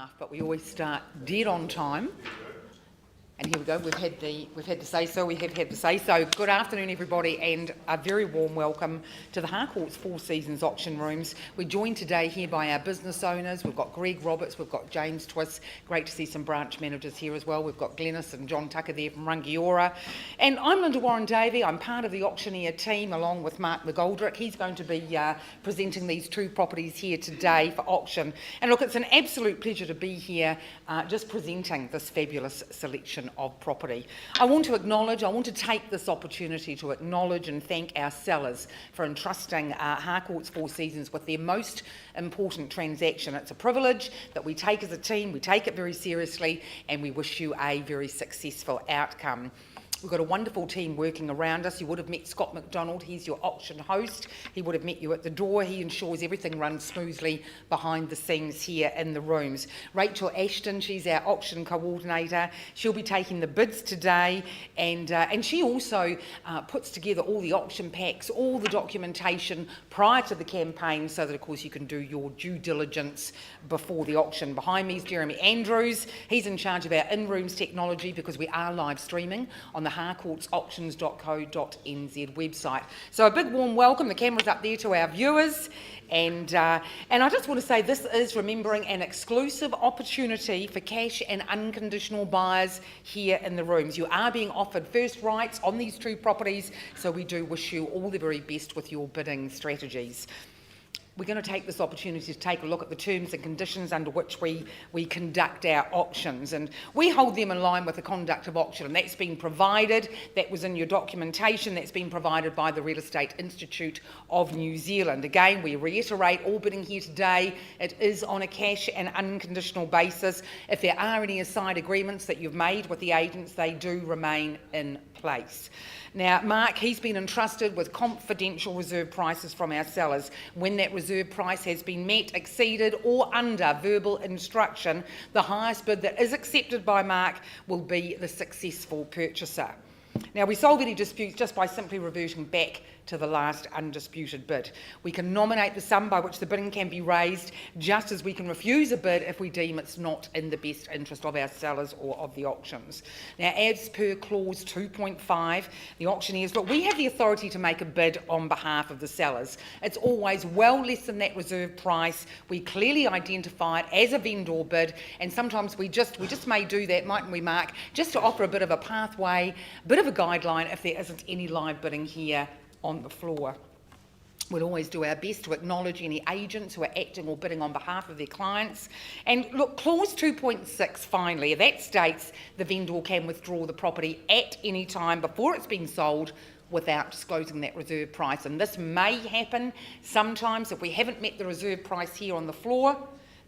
half, but we always start dead on time. And here we go, we've had the say-so, we have had the say-so. Good afternoon, everybody, and a very warm welcome to the Harcourts Four Seasons auction rooms. We're joined today here by our business owners. We've got Greg Roberts, we've got James Twiss. Great to see some branch managers here as well. We've got Glenys and John Tucker there from Rangiora. And I'm Linda Warren-Davey. I'm part of the auctioneer team along with Mark McGoldrick. He's going to be presenting these two properties here today for auction. And look, it's an absolute pleasure to be here just presenting this fabulous selection of property. I want to take this opportunity to acknowledge and thank our sellers for entrusting Harcourts Four Seasons with their most important transaction. It's a privilege that we take as a team, we take it very seriously, and we wish you a very successful outcome. We've got a wonderful team working around us. You would have met Scott McDonald. He's your auction host. He would have met you at the door. He ensures everything runs smoothly behind the scenes here in the rooms. Rachel Ashton, she's our auction coordinator. She'll be taking the bids today, and she also puts together all the auction packs, all the documentation prior to the campaign, so that of course you can do your due diligence before the auction. Behind me is Jeremy Andrews. He's in charge of our in-rooms technology because we are live streaming on the harcourtsauctions.co.nz website. So a big warm welcome, the camera's up there, to our viewers, and I just want to say this is, remembering, an exclusive opportunity for cash and unconditional buyers here in the rooms. You are being offered first rights on these two properties, so we do wish you all the very best with your bidding strategies. We're going to take this opportunity to take a look at the terms and conditions under which we conduct our auctions, and we hold them in line with the conduct of auction, and that's been provided, that was in your documentation, that's been provided by the Real Estate Institute of New Zealand. Again, we reiterate, all bidding here today, it is on a cash and unconditional basis. If there are any aside agreements that you've made with the agents, they do remain in place. Now, Mark, he's been entrusted with confidential reserve prices from our sellers. When that reserve price has been met, exceeded, or under verbal instruction, the highest bid that is accepted by Mark will be the successful purchaser. Now, we solve any disputes just by simply reverting back to the last undisputed bid. We can nominate the sum by which the bidding can be raised, just as we can refuse a bid if we deem it's not in the best interest of our sellers or of the auctions. Now, as per clause 2.5, the auctioneers, look, we have the authority to make a bid on behalf of the sellers. It's always well less than that reserve price. We clearly identify it as a vendor bid, and sometimes we just may do that, mightn't we, Mark, just to offer a bit of a pathway, a bit of a guideline if there isn't any live bidding here on the floor. We'll always do our best to acknowledge any agents who are acting or bidding on behalf of their clients. And look, clause 2.6, finally, that states the vendor can withdraw the property at any time before it's been sold without disclosing that reserve price. And this may happen sometimes if we haven't met the reserve price here on the floor,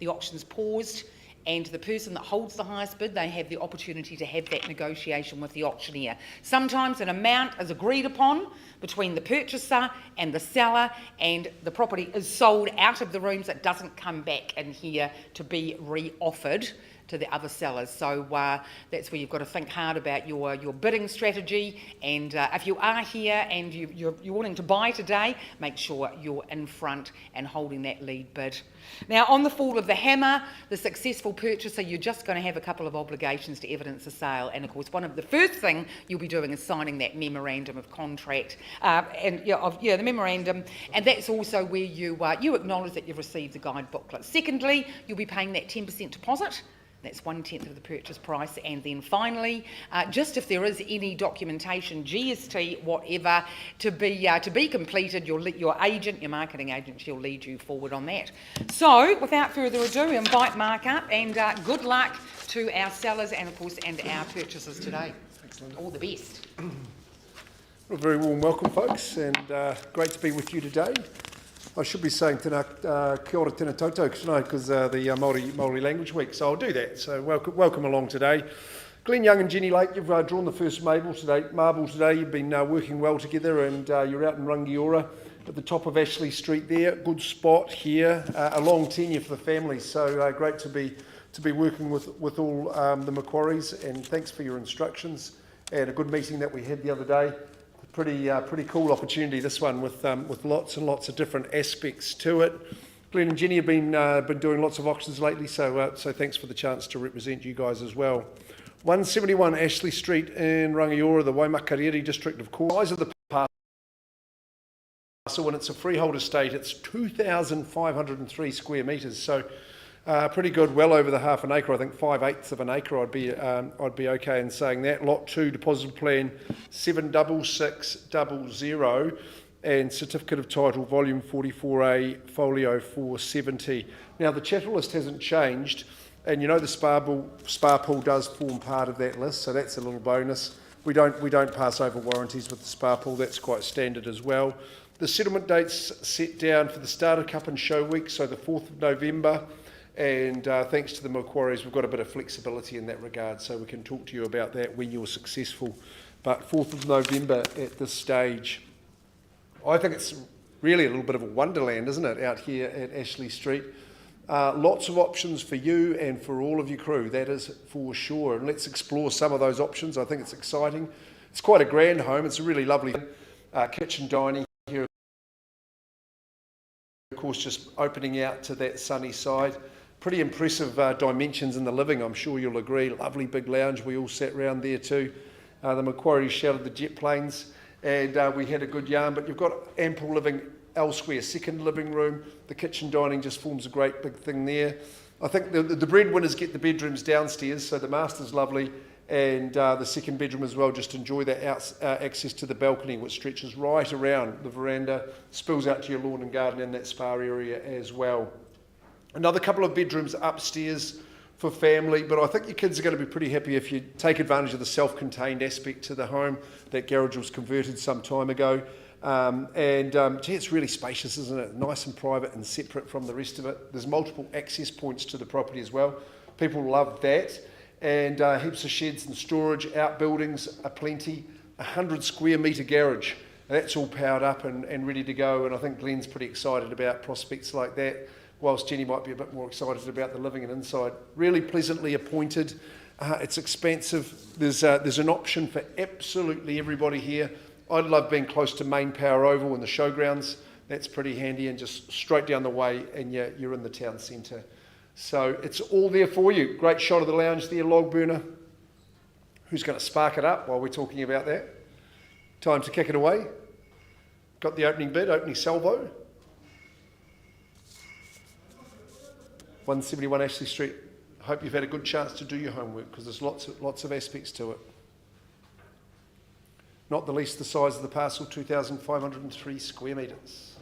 the auction's paused, and the person that holds the highest bid, they have the opportunity to have that negotiation with the auctioneer. Sometimes an amount is agreed upon between the purchaser and the seller, and the property is sold out of the rooms. It doesn't come back in here to be re-offered to the other sellers. So that's where you've got to think hard about your bidding strategy, and if you are here and you're wanting to buy today, make sure you're in front and holding that lead bid. Now, on the fall of the hammer, the successful purchaser, you're just going to have a couple of obligations to evidence the sale, and of course the first thing you'll be doing is signing that memorandum of contract, the memorandum, and that's also where you acknowledge that you've received the guide booklet. Secondly, you'll be paying that 10% deposit. That's 1/10 of the purchase price. And then finally, just if there is any documentation, GST, whatever, to be completed, your agent, your marketing agent, she'll lead you forward on that. So, without further ado, invite Mark up, and good luck to our sellers and, of course, and our purchasers today. Thanks, Linda. All the best. Well, a very warm welcome, folks, and great to be with you today. I should be saying kia ora tēnā tautau tonight because the Māori Language Week, so I'll do that. So welcome along today. Glenn Young and Jenny Lake, you've drawn the first marble today. You've been working well together, and you're out in Rangiora at the top of Ashley Street there. Good spot here, a long tenure for the family, so great to be working with all the Macquaries, and thanks for your instructions, and a good meeting that we had the other day. Pretty cool opportunity, this one, with lots and lots of different aspects to it. Glenn and Jenny have been doing lots of auctions lately, so thanks for the chance to represent you guys as well. 171 Ashley Street in Rangiora, the Waimakariri district of Cornwall. Size of the parcel, when it's a freehold estate, it's 2,503 square metres, so pretty good, well over the half an acre. I think 5/8 of an acre I'd be okay in saying that. Lot 2, deposit plan 76600, and certificate of title volume 44A, folio 470. Now the chattel list hasn't changed, and you know the spa pool does form part of that list, so that's a little bonus. We don't pass over warranties with the spa pool. That's quite standard as well. The settlement date's set down for the Starter Cup and Show Week, so the 4th of November. And thanks to the Macquaries, we've got a bit of flexibility in that regard, so we can talk to you about that when you're successful. But 4th of November at this stage. I think it's really a little bit of a wonderland, isn't it, out here at Ashley Street. Lots of options for you and for all of your crew, that is for sure. And let's explore some of those options. I think it's exciting. It's quite a grand home. It's a really lovely kitchen dining here. Of course, just opening out to that sunny side. Pretty impressive dimensions in the living, I'm sure you'll agree. Lovely big lounge. We all sat round there too. The Macquarie shouted the jet planes, and we had a good yarn, but you've got ample living elsewhere. Second living room, the kitchen dining just forms a great big thing there. I think the breadwinners get the bedrooms downstairs, so the master's lovely, and the second bedroom as well. Just enjoy that access to the balcony, which stretches right around the veranda, spills out to your lawn and garden and that spa area as well. Another couple of bedrooms upstairs for family, but I think your kids are going to be pretty happy if you take advantage of the self-contained aspect to the home. That garage was converted some time ago. Gee, it's really spacious, isn't it? Nice and private and separate from the rest of it. There's multiple access points to the property as well. People love that. And heaps of sheds and storage, outbuildings are plenty. 100 square metre garage. That's all powered up and ready to go. And I think Glenn's pretty excited about prospects like that, whilst Jenny might be a bit more excited about the living and inside. Really pleasantly appointed. It's expansive. There's an option for absolutely everybody here. I love being close to Main Power Oval and the showgrounds. That's pretty handy, and just straight down the way and you're in the town centre. So it's all there for you. Great shot of the lounge there, log burner. Who's going to spark it up while we're talking about that? Time to kick it away. Got the opening bid, opening salvo. 171 Ashley Street. I hope you've had a good chance to do your homework, because there's lots of aspects to it. Not the least the size of the parcel, 2,503 square metres.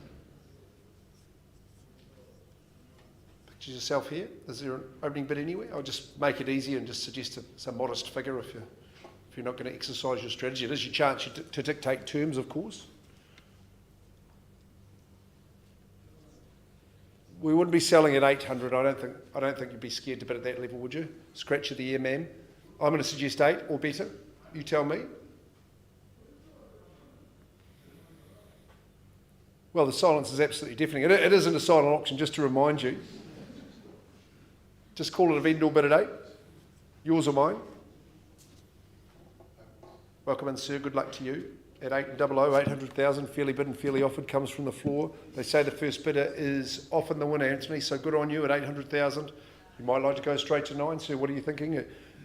Picture yourself here. Is there an opening bid anywhere? I'll just make it easy and just suggest some modest figure if you're not going to exercise your strategy. It is your chance to dictate terms, of course. We wouldn't be selling at 800. I don't think you'd be scared to bid at that level, would you? Scratch of the ear, ma'am. I'm going to suggest 8 or better. You tell me. Well, the silence is absolutely deafening. It isn't a silent auction, just to remind you. Just call it a vendor bid at 8. Yours or mine? Welcome in, sir. Good luck to you. At 800, 800,000, fairly bid and fairly offered, comes from the floor. They say the first bidder is often the winner, Anthony, so good on you at 800,000. You might like to go straight to 9, sir. What are you thinking?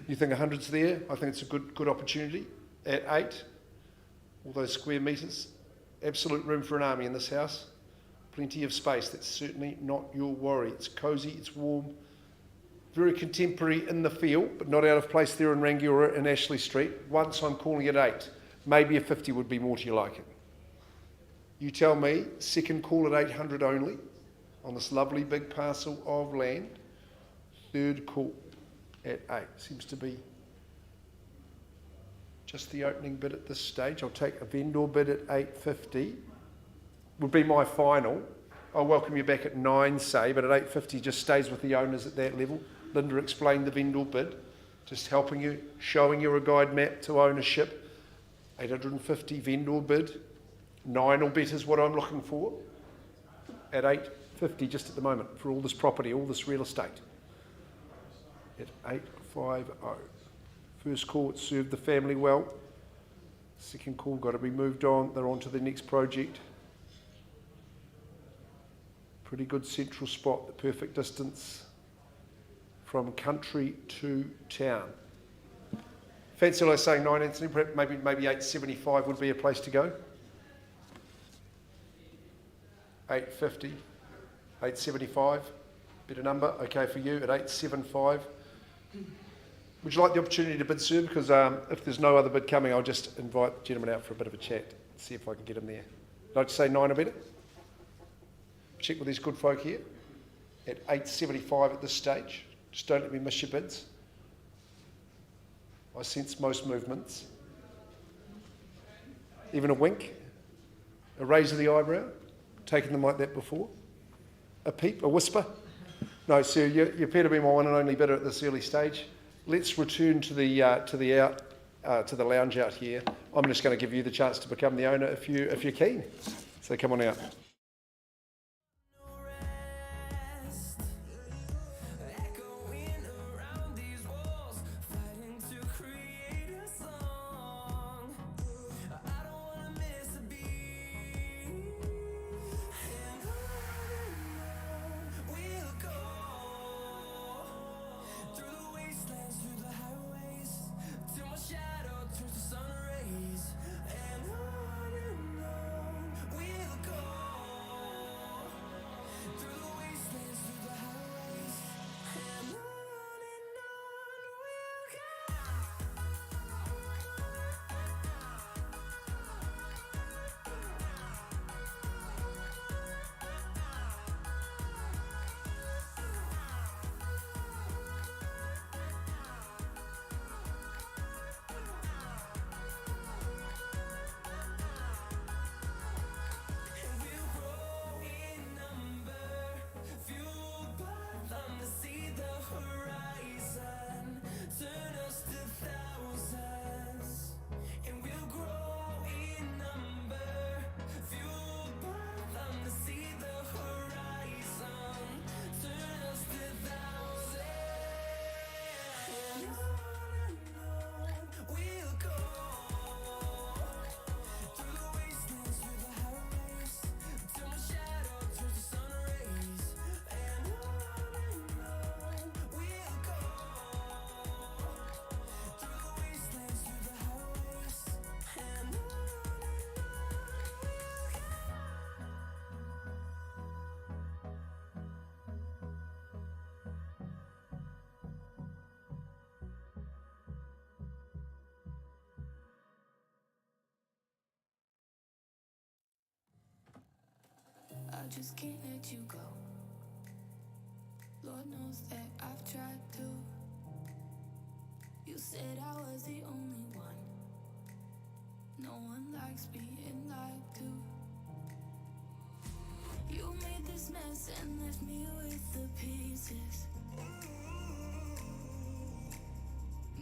You think 100's there? I think it's a good opportunity. At 8, all those square metres, absolute room for an army in this house. Plenty of space. That's certainly not your worry. It's cosy, it's warm, very contemporary in the feel, but not out of place there in Rangiora and Ashley Street. Once I'm calling it 8. Maybe a 50 would be more to your liking. You tell me, second call at 800 only on this lovely big parcel of land. Third call at 8. Seems to be just the opening bid at this stage. I'll take a vendor bid at 850. Would be my final. I'll welcome you back at 9, say, but at 850 just stays with the owners at that level. Linda explained the vendor bid, just helping you, showing you a guide map to ownership. 850 vendor bid, 9 or better is what I'm looking for, at 850 just at the moment for all this property, all this real estate, at 850. First call, it served the family well. Second call, got to be moved on. They're on to the next project. Pretty good central spot, the perfect distance from country to town. Fancy like saying 9, Anthony, perhaps maybe 875 would be a place to go. 850, 875, better number, okay for you at 875. Would you like the opportunity to bid, sir? Because if there's no other bid coming, I'll just invite the gentleman out for a bit of a chat, see if I can get him there. I'd like to say 9 or better. Check with these good folk here at 875 at this stage. Just don't let me miss your bids. I sense most movements. Even a wink, a raise of the eyebrow, taken them like that before. A peep, a whisper. No, sir, you appear to be my one and only bidder at this early stage. Let's return to the lounge out here. I'm just going to give you the chance to become the owner if you're keen. So come on out. I just can't let you go. Lord knows that I've tried to. You said I was the only one. No one likes being lied to. You made this mess and left me with the pieces.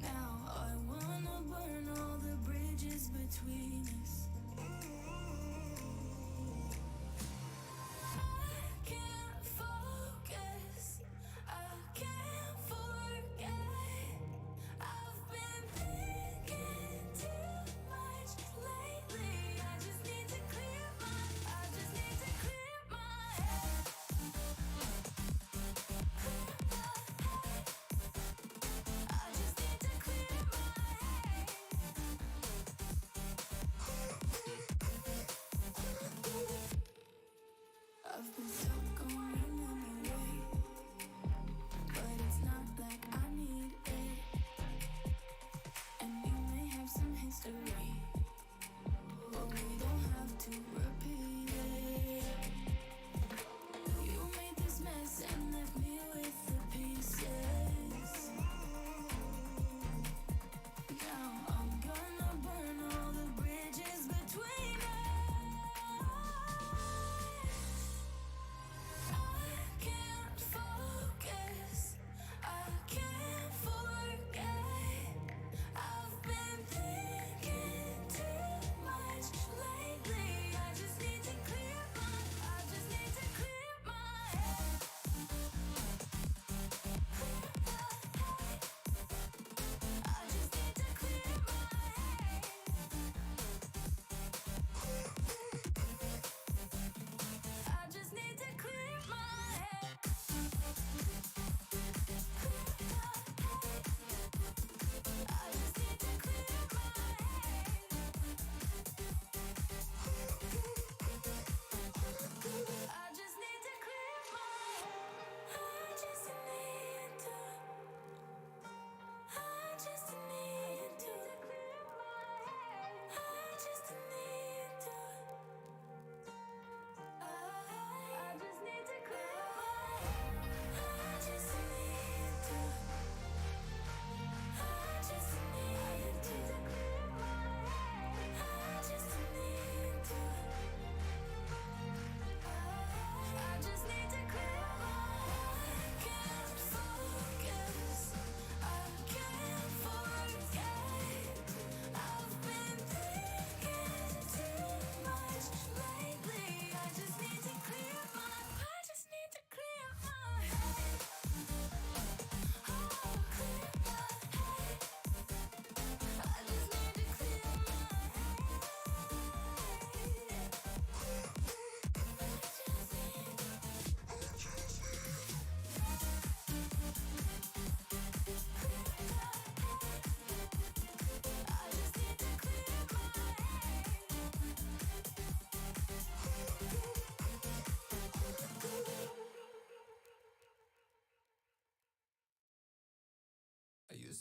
Now I wanna burn all the bridges between us. Clear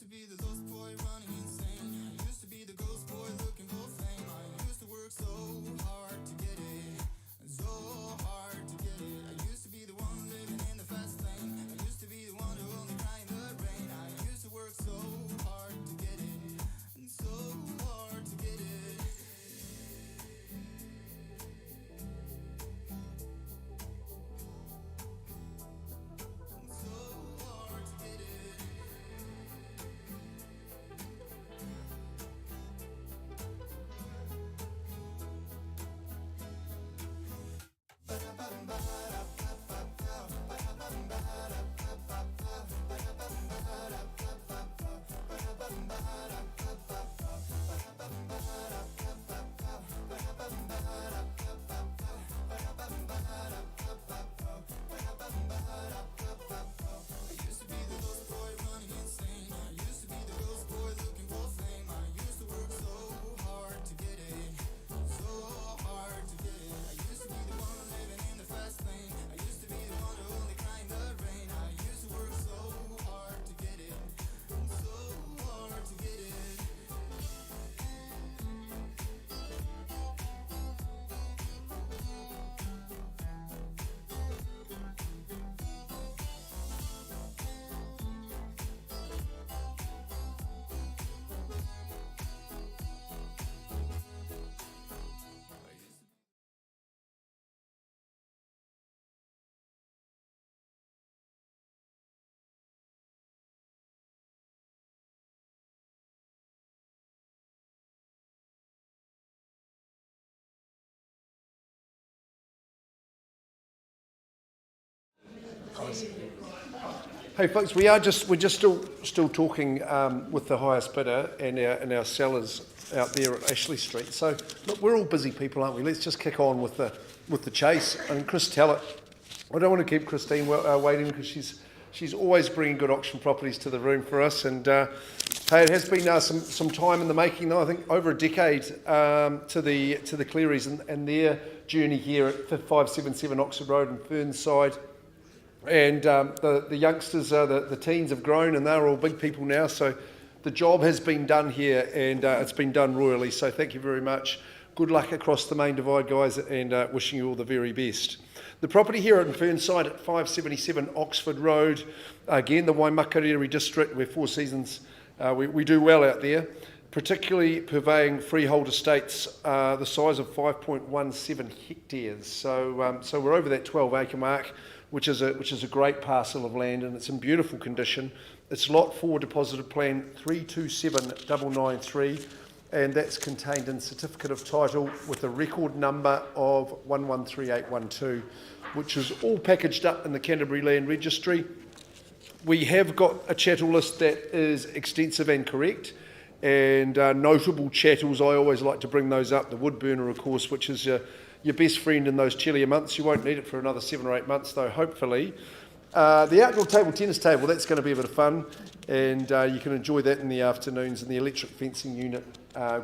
used to be the lost boy running insane. I used to be the ghost boy looking for fame. I used to work so hard to get it, so hard to get it. I used to be the one living in the fast lane. I used to be the one who only cried in the rain. I used to work so hard to get it, and so hard to get it. So hard to get it. I used to be the lost boy running insane. I used to be the ghost boy looking for fame. I used to work so hard to get it, so hard to get it. I used to be the one living in the fast lane. I used to be the one who only cried in the rain. I used to work so hard to get it, so hard to get it. Hey folks, we're just still talking with the highest bidder and our sellers out there at Ashley Street. So look, we're all busy people, aren't we? Let's just kick on with the chase. And Chris Tellett, I don't want to keep Christine waiting because she's always bringing good auction properties to the room for us. And hey, it has been some time in the making, though. I think over a decade to the Clearys and their journey here at 577 Oxford Road in Fernside. And the youngsters, the teens have grown and they're all big people now. So the job has been done here and it's been done royally. So thank you very much. Good luck across the main divide, guys, and wishing you all the very best. The property here at Fernside at 577 Oxford Road, again, the Waimakariri district where Four Seasons, we do well out there, particularly purveying freehold estates the size of 5.17 hectares. So we're over that 12-acre mark, which is a great parcel of land, and it's in beautiful condition. It's Lot 4 Deposited Plan 327993, and that's contained in Certificate of Title with a record number of 113812, which is all packaged up in the Canterbury Land Registry. We have got a chattel list that is extensive and correct, and notable chattels, I always like to bring those up. The wood burner, of course, which is your best friend in those chillier months. You won't need it for another 7 or 8 months, though, hopefully. The outdoor table tennis table, that's going to be a bit of fun, and you can enjoy that in the afternoons. And the electric fencing unit,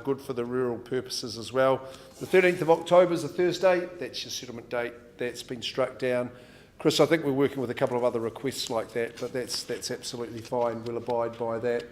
good for the rural purposes as well. The 13th of October is a Thursday. That's your settlement date. That's been struck down. Chris, I think we're working with a couple of other requests like that, but that's absolutely fine. We'll abide by that.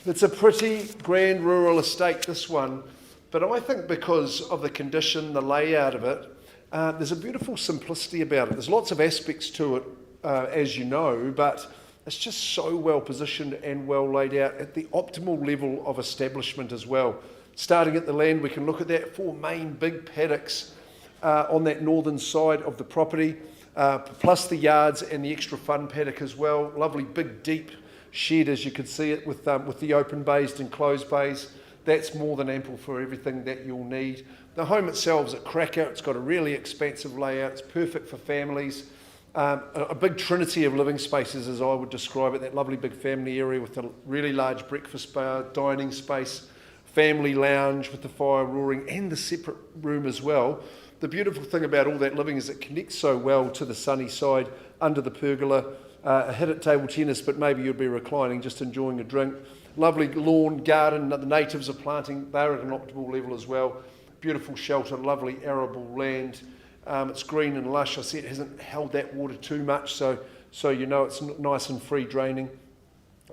It's a pretty grand rural estate, this one, but I think because of the condition, the layout of it, there's a beautiful simplicity about it. There's lots of aspects to it, as you know, but it's just so well positioned and well laid out at the optimal level of establishment as well. Starting at the land, we can look at that 4 main big paddocks on that northern side of the property, plus the yards and the extra fun paddock as well. Lovely big deep shed, as you could see it, with the open bays and closed bays. That's more than ample for everything that you'll need. The home itself is a cracker. It's got a really expansive layout. It's perfect for families. A big trinity of living spaces, as I would describe it. That lovely big family area with a really large breakfast bar, dining space, family lounge with the fire roaring, and the separate room as well. The beautiful thing about all that living is it connects so well to the sunny side under the pergola. A hit at table tennis, but maybe you'd be reclining, just enjoying a drink. Lovely lawn, garden that the natives are planting. They're at an optimal level as well. Beautiful shelter, lovely arable land. It's green and lush. I see it hasn't held that water too much, so you know it's nice and free draining.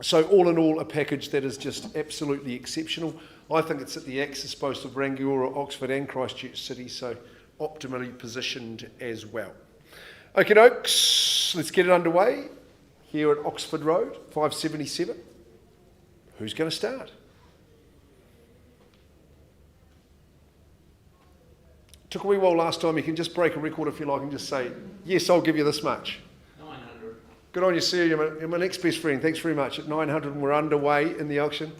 So all in all, a package that is just absolutely exceptional. I think it's at the axis both of Rangiora, Oxford and Christchurch City, so optimally positioned as well. Okay, dokes, let's get it underway here at Oxford Road, 577. Who's going to start? Took a wee while last time. You can just break a record if you like and just say, yes, I'll give you this much. 900. Good on you, sir. You're my next best friend. Thanks very much. At 900 and we're underway in the auction.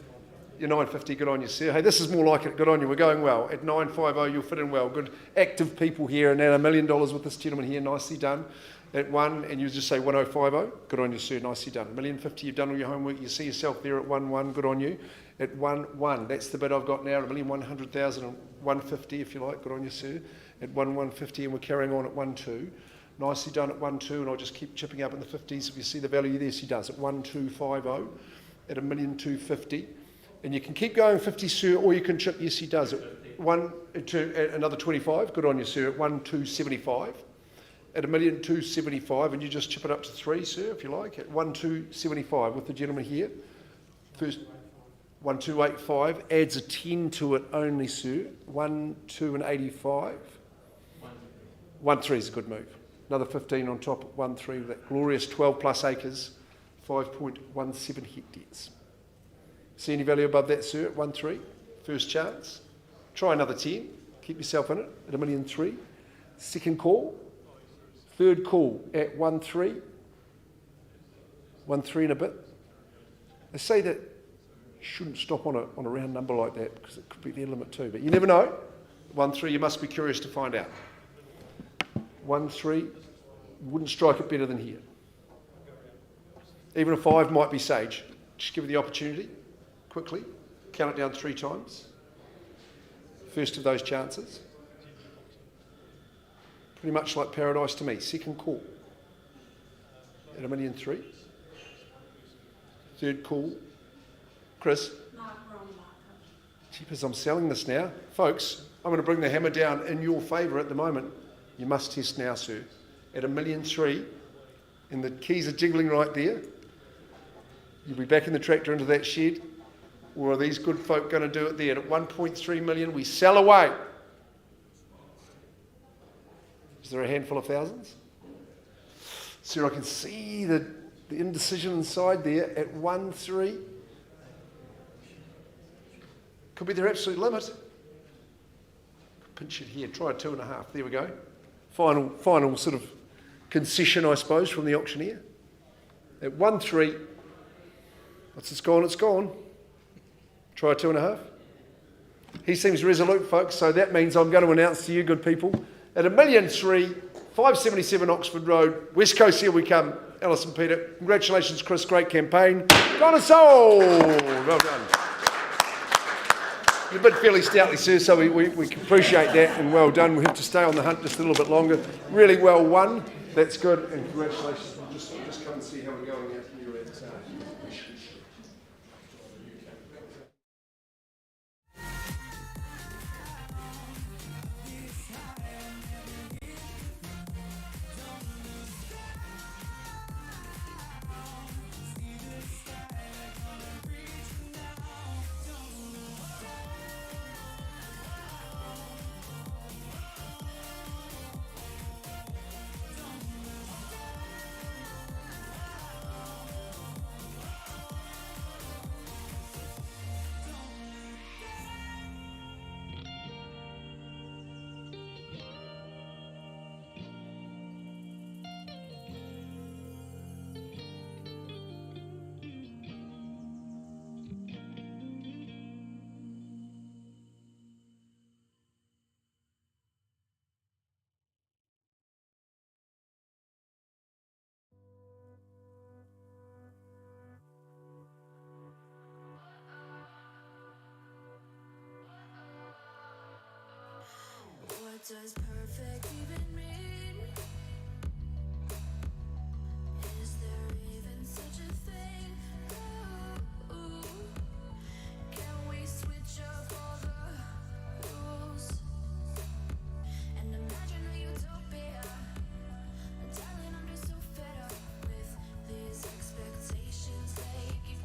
You're 950. Good on you, sir. Hey, this is more like it. Good on you. We're going well. At 950, you'll fit in well. Good active people here. And now $1 million with this gentleman here. Nicely done. At 1, and you just say 1050. Good on you, sir. Nicely done. $1,050,000. You've done all your homework. You see yourself there at 1 Good on you. At 1 that's the bid I've got now. 1,100,000 and 150, if you like. Good on you, sir. At 150, and we're carrying on at 1 Nicely done at 1 and I'll just keep chipping up in the 50s. If you see the value there, she does at 1,250 at 1,250,000. And you can keep going 50, sir, or you can chip. Yes, he does at 1 another 25. Good on you, sir. At 1,275 at 1,275,000, and you just chip it up to 3, sir, if you like. At 1,275 with the gentleman here. First 1,285 adds a 10 to it only, sir. 1,285. 1,3 is a good move. Another 15 on top at 1,3 with that glorious 12 plus acres, 5.17 hectares. See any value above that, sir, at 1,3? First chance. Try another 10. Keep yourself in it at 1,300,000. Second call. Third call at 1,300,000. 1,300,000 and a bit. They say that you shouldn't stop on a round number like that because it could be their limit too, but you never know. 1,300,000, you must be curious to find out. 1,300,000, wouldn't strike it better than here. Even a 5 might be sage. Just give it the opportunity, quickly. Count it down 3 times. First of those chances. Pretty much like paradise to me. Second call at 1,300,000. Third call. Chris? Jeepers, I'm selling this now. Folks, I'm going to bring the hammer down in your favour at the moment. You must test now, sir. At 1,300,000, and the keys are jiggling right there. You'll be backing the tractor into that shed, or are these good folk going to do it there? At 1.3 million, we sell away. Is there a handful of thousands? Sir, I can see the indecision inside there at 1.3. Could be their absolute limit. Pinch it here. Try a 2.5. There we go. Final sort of concession, I suppose, from the auctioneer. At 1.3. Once it's gone, it's gone. Try a 2.5. He seems resolute, folks, so that means I'm going to announce to you, good people, at 1,300,000, 577 Oxford Road, West Coast, here we come. Alison Peter, congratulations, Chris, great campaign. Gone and sold! Well done. You're a bit fairly stoutly, sir, so we appreciate that, and well done. We have to stay on the hunt just a little bit longer. Really well won. That's good, and congratulations. We'll just come and see how we're going out here at What does perfect even mean? Is there even such a thing? Ooh, can we switch up all the rules and imagine a utopia? Darling, I'm just so fed up with these expectations. They keep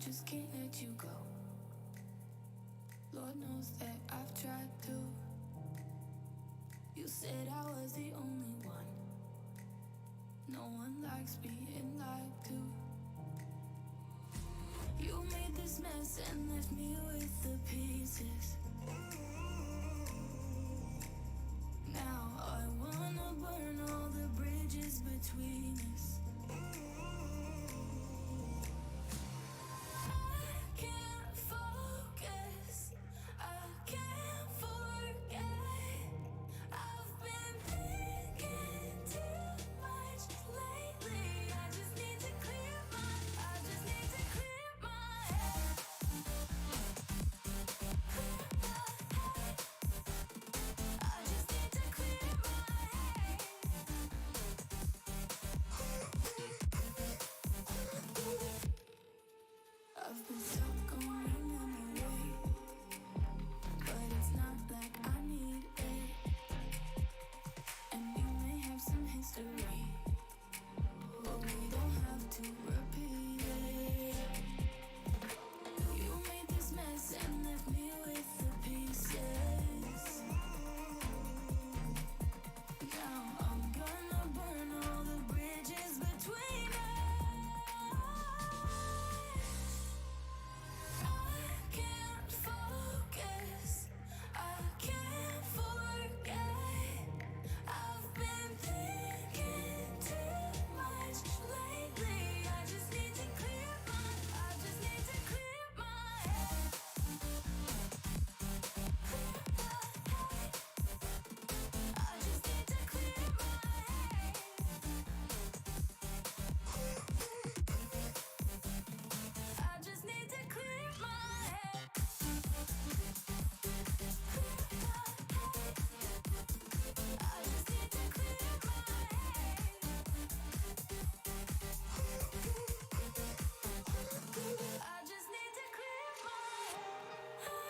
just can't let you go. Lord knows that I've tried to. You said I was the only one. No one likes being lied to. You made this mess and left me with the pieces. Now I wanna burn all the bridges between us. I can't focus, I can't forget. I've been thinking too much lately. I just need to clear my head. I just need to clear my head. I've been stuck on your memory, but it's not like I need it. And we may have some history, but we don't have to repeat it. You made this mess and left me with the pieces. Now I'm gonna burn all the bridges between us. I can't focus, I can't forget. I've been thinking too much lately. I just need to clear my head. I just need to clear my head. I just need to clear my head. I just need to clear my head. I just need to clear my head.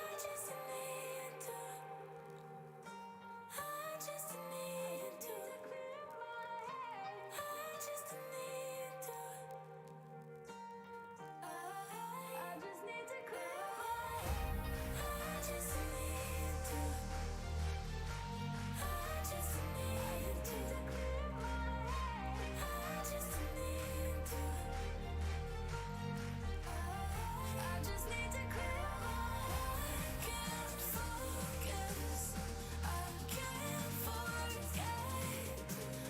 I just need to. I just need to clear my head. I just need to. I just need to clear my head. I just need to. I just need to clear my head. I just need to. I just need to clear my head. I can't focus, I can't forget.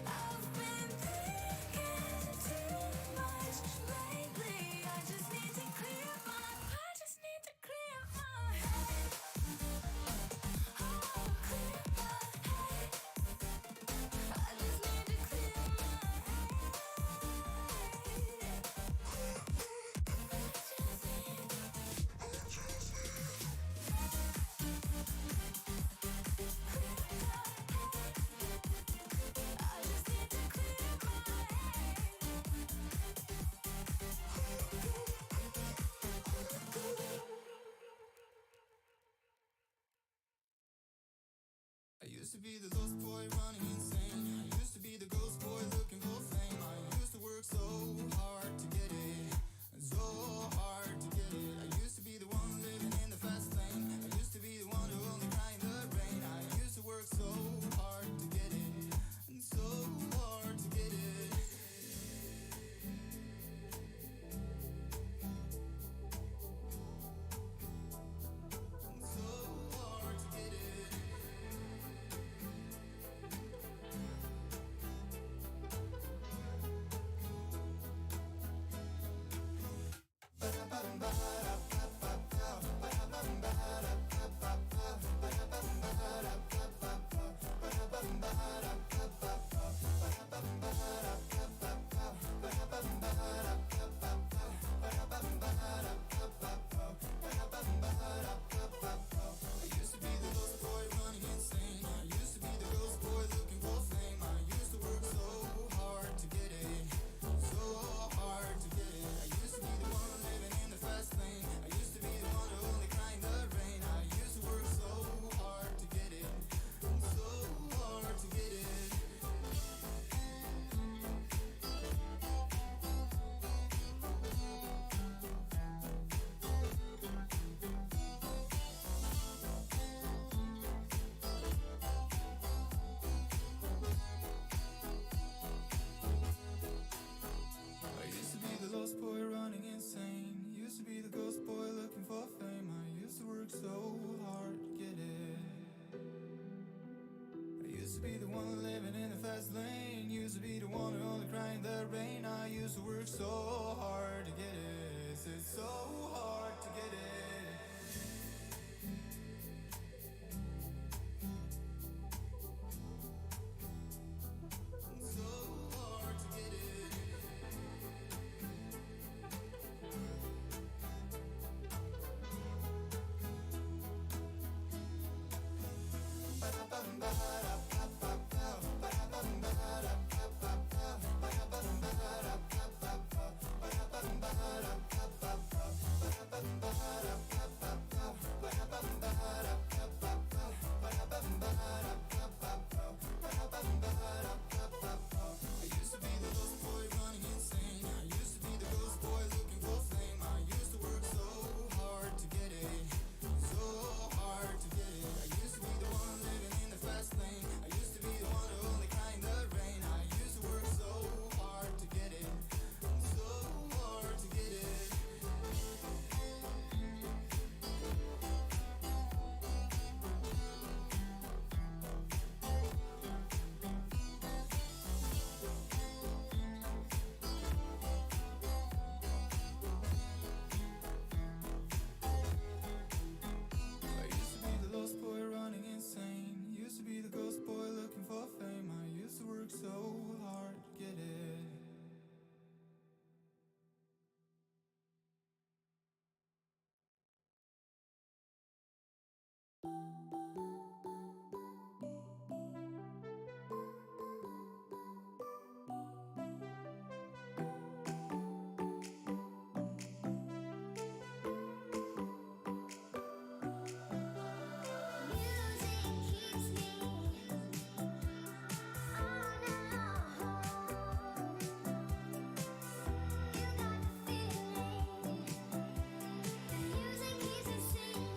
I've been thinking too much lately. I just need to clear my head. Oh, clear my head. I just need to clear my head. I just need to clear my I used to be the lost boy running insane. I used to be the ghost boy looking for fame. I used to work so hard to get it, so hard to get it. I used to be the one living in the fast lane. I used to be the one who only cried in the rain. I used to work so hard to get it, and so hard to get it. And so hard to get it. to be the one living in the fast lane. Used to be the one who only cried in the rain. I used to work so hard to get it. It's so hard to get it. So hard to get it. I used to be the ghost boy running insane. I used to be the ghost boy looking for fame. I used to work so hard to get it. So hard to get it. I used to be the one living in the fast lane. I used to be the one who only cried in the rain. I used to work so hard to get it. So hard to get it. I used to be the lost boy running insane. Used to be the ghost boy looking for fame. I used to work so hard to get it. Music keeps me on and on. You got the feeling. The music keeps me singing.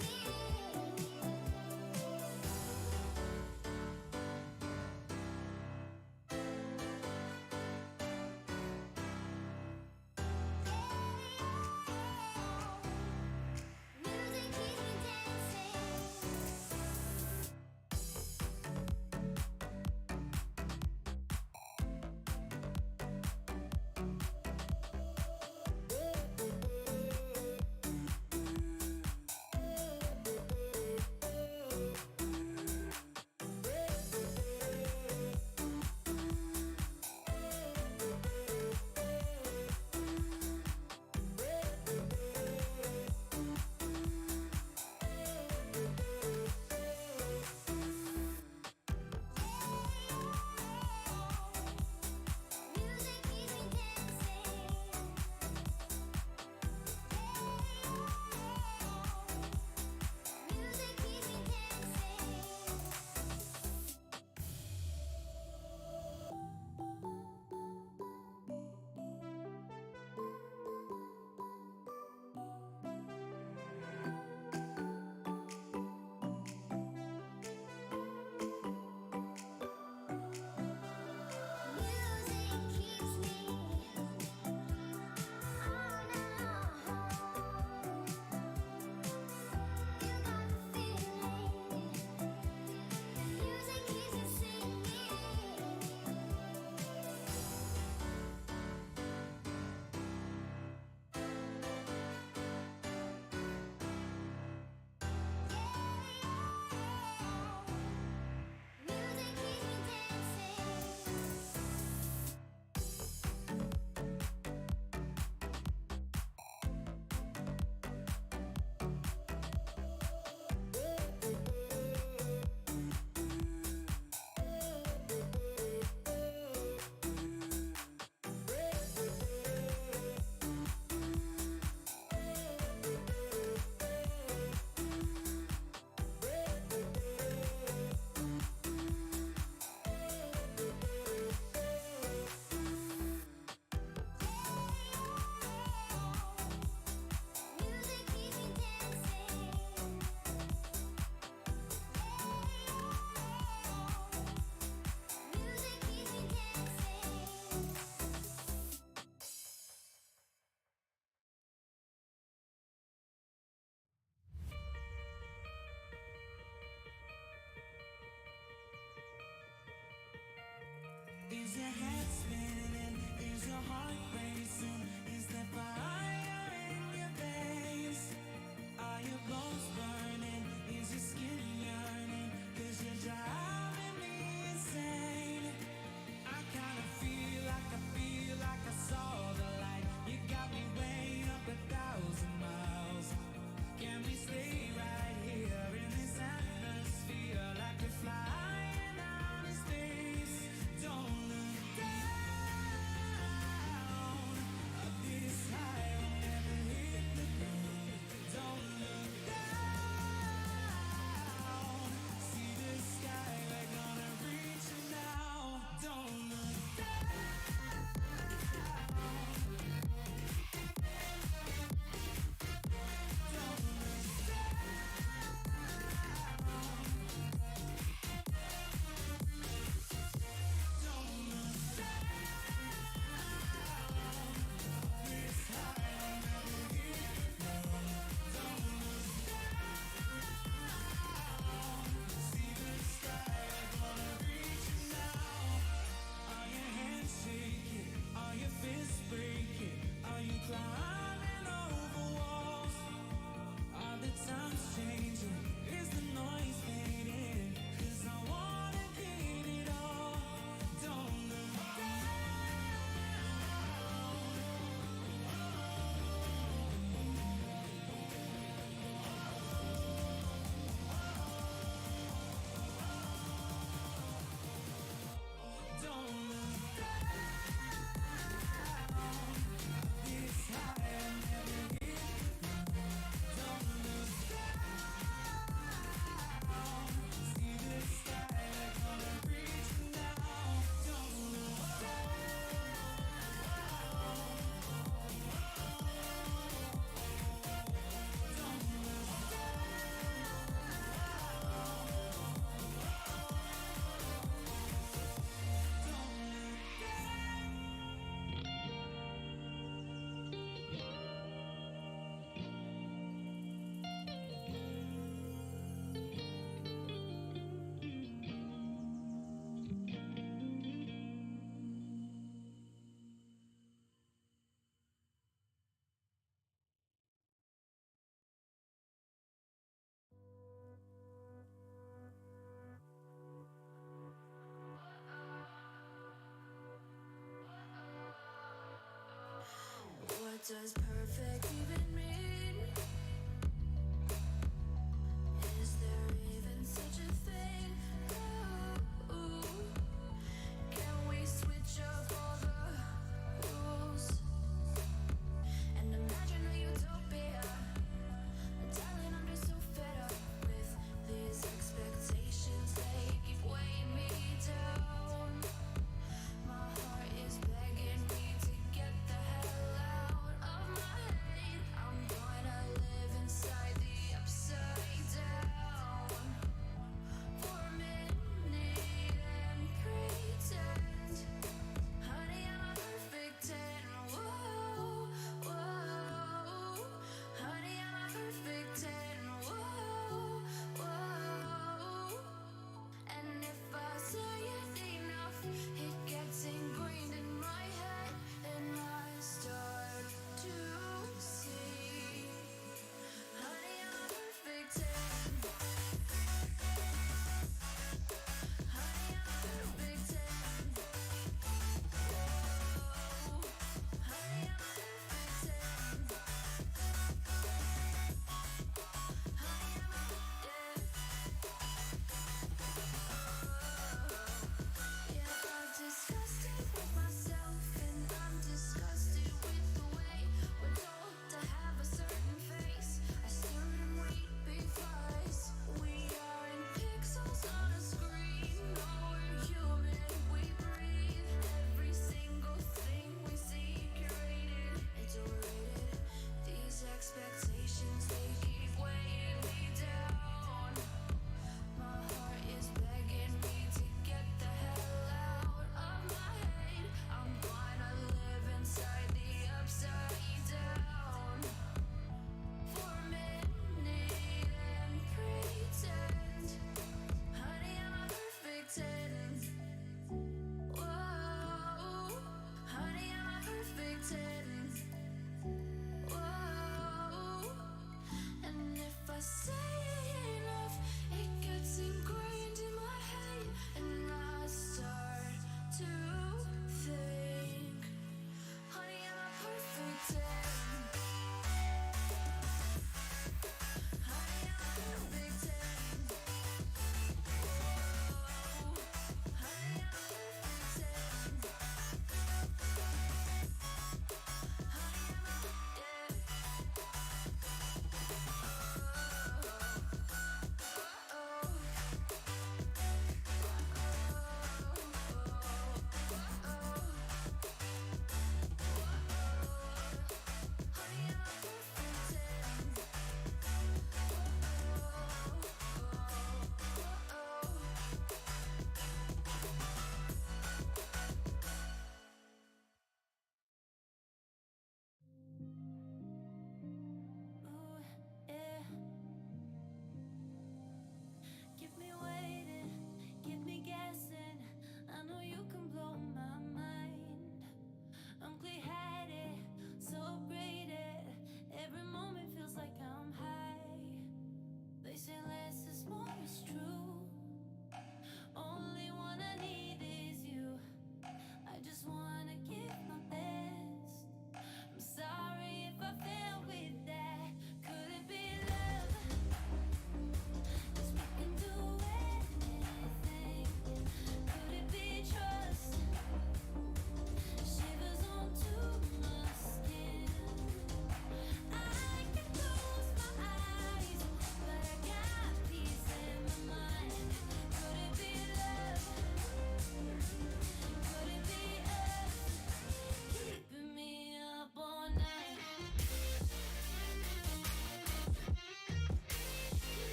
does perfect even mean? Is there even such a thing? Ooh, can we switch up all the rules and imagine a utopia? Darling, I'm just so fed up with these expectations. They keep weighing me down. My heart is begging me to get the hell out of my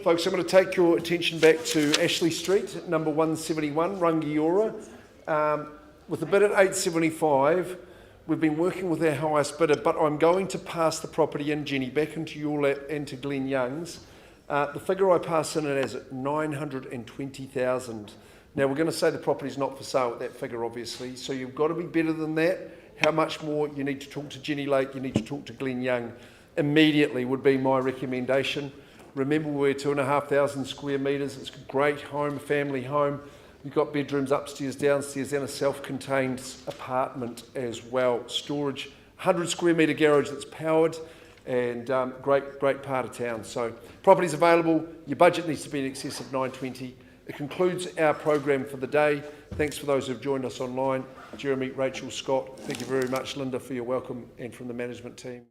Folks, I'm going to take your attention back to Ashley Street, number 171, Rangiora. With the bid at 875, we've been working with our highest bidder, but I'm going to pass the property in, Jenny, back into your lap and to Glenn Young's. The figure I pass in it as at 920,000. Now, we're going to say the property's not for sale at that figure, obviously, so you've got to be better than that. How much more? You need to talk to Jenny Lake, you need to talk to Glenn Young immediately would be my recommendation. Remember, we're 2,500 square metres. It's a great home, family home. You've got bedrooms upstairs, downstairs, and a self-contained apartment as well. Storage, 100 square metre garage that's powered, and great part of town. So property's available. Your budget needs to be in excess of 920. It concludes our program for the day. Thanks for those who've joined us online. Jeremy, Rachel, Scott, thank you very much, Linda, for your welcome, and from the management team.